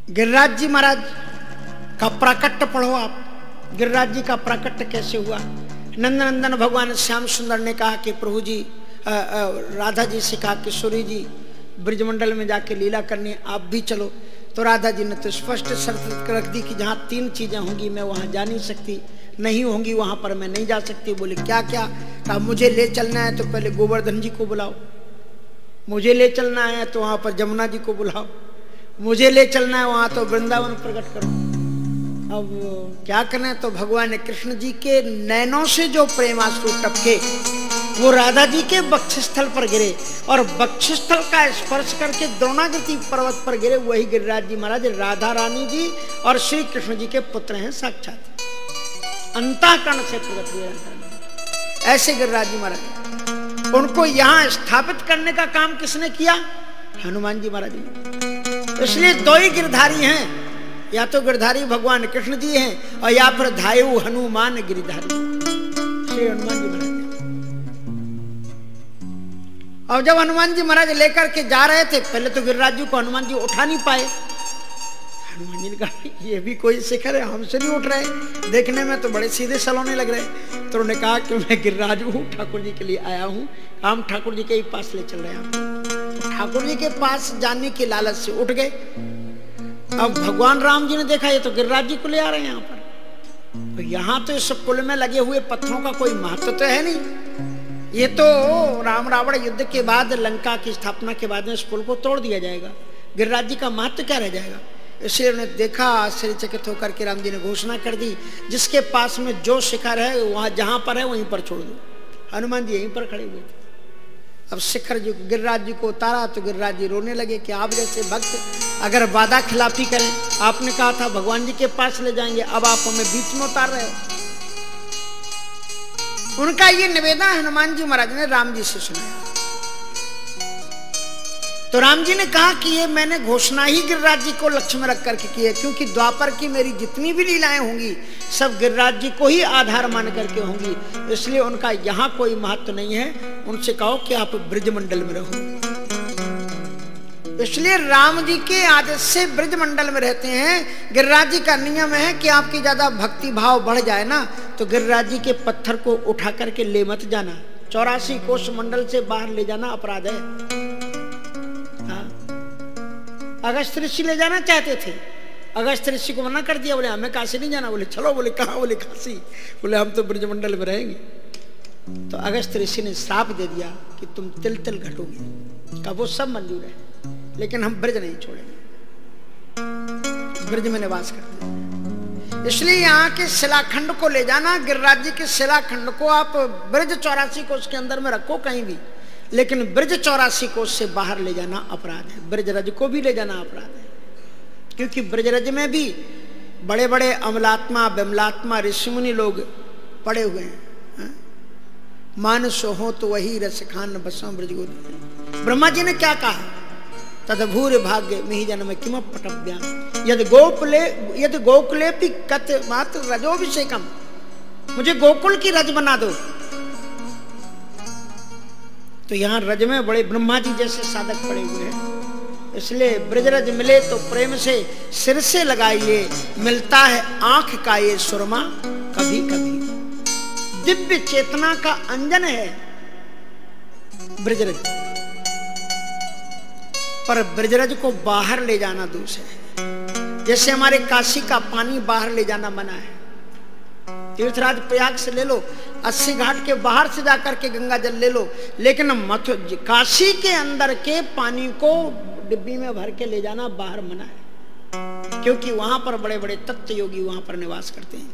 गिरिराज जी महाराज का प्राकट्य पढ़ो आप। गिरिराज जी का प्राकट्य कैसे हुआ। नंदनंदन भगवान श्याम सुंदर ने कहा कि प्रभु जी राधा जी से कहा किशोरी जी ब्रजमंडल में जाके लीला करनी, आप भी चलो। तो राधा जी ने तो स्पष्ट शर्त रख दी कि जहाँ 3 चीजें होंगी मैं वहां जा नहीं सकती, नहीं होंगी वहां पर मैं नहीं जा सकती। बोले क्या क्या। कहा मुझे ले चलना है तो पहले गोवर्धन जी को बुलाओ, मुझे ले चलना है तो वहां पर जमुना जी को बुलाओ, मुझे ले चलना है वहां तो वृंदावन प्रकट करो। अब क्या करना है। तो भगवान ने कृष्ण जी के नैनों से जो प्रेमाश्रु टपके वो राधा जी के वक्षस्थल पर गिरे और वक्षस्थल का स्पर्श करके द्रोणागति पर्वत पर गिरे। वही गिरिराज जी महाराज राधा रानी जी और श्री कृष्ण जी के पुत्र हैं साक्षात, अंतःकरण से प्रकट हुए। ऐसे गिरिराज जी महाराज, उनको यहाँ स्थापित करने का काम किसने किया? हनुमान जी महाराज ने। इसलिए 2 ही गिरधारी हैं, या तो गिरधारी भगवान कृष्ण जी हैं और या फिर धायु हनुमान गिरिधारी श्री हनुमान जी महाराज। और जब हनुमान जी महाराज लेकर के जा रहे थे, पहले तो गिरिराज जी को हनुमान जी उठा नहीं पाए। हनुमान जी ने कहा ये भी कोई शिखर है, हमसे नहीं उठ रहे, देखने में तो बड़े सीधे सलोने लग रहे। तो उन्होंने कहा कि मैं गिरिराज हूँ, ठाकुर जी के लिए आया हूँ, हम ठाकुर जी के ही पास ले चल रहे हैं। ठाकुर जी के पास जाने के लालच से उठ गए। अब भगवान राम जी ने देखा ये तो गिरिराज जी को ले आ रहे हैं यहाँ पर, तो यहाँ तो इस पुल में लगे हुए पत्थरों का कोई महत्व तो है नहीं, ये तो राम रावण युद्ध के बाद लंका की स्थापना के बाद में इस पुल को तोड़ दिया जाएगा, गिरिराज जी का महत्व क्या रह जाएगा। इसलिए उन्हें देखा, आश्चर्यचकित होकर के राम जी ने घोषणा कर दी जिसके पास में जो शिखर है वहां जहां पर है वहीं पर छोड़ दो। हनुमान जी यहीं पर खड़े हुए थे। अब शिखर जी गिरिराज जी को उतारा तो गिरिराज जी रोने लगे कि आप जैसे भक्त अगर वादा खिलाफी करें, आपने कहा था भगवान जी के पास ले जाएंगे, अब आप हमें बीच में उतार रहे हो। उनका ये निवेदन हनुमान जी महाराज ने राम जी से सुनाया। तो राम जी ने कहा कि ये मैंने घोषणा ही गिरिराज जी को लक्ष्य में रख करके की है, क्योंकि द्वापर की मेरी जितनी भी लीलाएं होंगी सब गिरिराज जी को ही आधार मान करके होंगी, इसलिए उनका यहाँ कोई महत्व नहीं है। उनसे कहो कि आप ब्रजमंडल में रहो। इसलिए राम जी के आदेश से ब्रजमंडल में रहते हैं। गिरिराज जी का नियम है कि आपकी ज्यादा भक्ति भाव बढ़ जाए ना तो गिरिराज जी के पत्थर को उठा करके ले मत जाना, 84 कोष मंडल से बाहर ले जाना अपराध है। अगस्त्य ऋषि ले जाना चाहते थे, अगस्त्य ऋषि को मना कर दिया, बोले हमें काशी नहीं जाना। बोले चलो, बोले कहाँ? बोले काशी। बोले हम तो ब्रजमंडल में रहेंगे। तो अगस्त्य ऋषि ने श्राप दे दिया कि तुम तिल तिल घटोगे। कहा वो सब मंजूर है लेकिन हम ब्रज नहीं छोड़ेंगे, ब्रज में निवास करते हैं। इसलिए यहाँ के शिलाखंड को ले जाना, गिरिराज जी के शिलाखंड को आप ब्रज 84 कोष के अंदर में रखो कहीं भी, लेकिन ब्रज 84 कोष से बाहर ले जाना अपराध है। ब्रजरज को भी ले जाना अपराध है, क्योंकि ब्रजरज में भी बड़े बड़े अमलात्मा विमलात्मा ऋषिमुनि लोग पड़े हुए हैं। मानसो हो तो वही रस खान बसों ब्रजगोदी। ब्रह्मा जी ने क्या कहा? तदभूर भाग्य मिहि जन्म किम पटव्याम यद गोकुले भी कत मात्र रजोभिषेकम। मुझे गोकुल की रज बना दो। तो यहाँ रज में बड़े ब्रह्मा जी जैसे साधक पड़े हुए हैं। इसलिए ब्रजरज मिले तो प्रेम से सिर से लगाइए, मिलता है आंख का ये सुरमा कभी कभी। दिव्य चेतना का अंजन है ब्रजरज, पर ब्रजरज को बाहर ले जाना दोष है। जैसे हमारे काशी का पानी बाहर ले जाना मना है। तीर्थराज प्रयाग से ले लो, 80 घाट के बाहर से जाकर के गंगा जल ले लो, लेकिन काशी के अंदर के पानी को डिब्बी में भर के ले जाना बाहर मना है, क्योंकि वहां पर बड़े बड़े तत्व योगी वहां पर निवास करते हैं।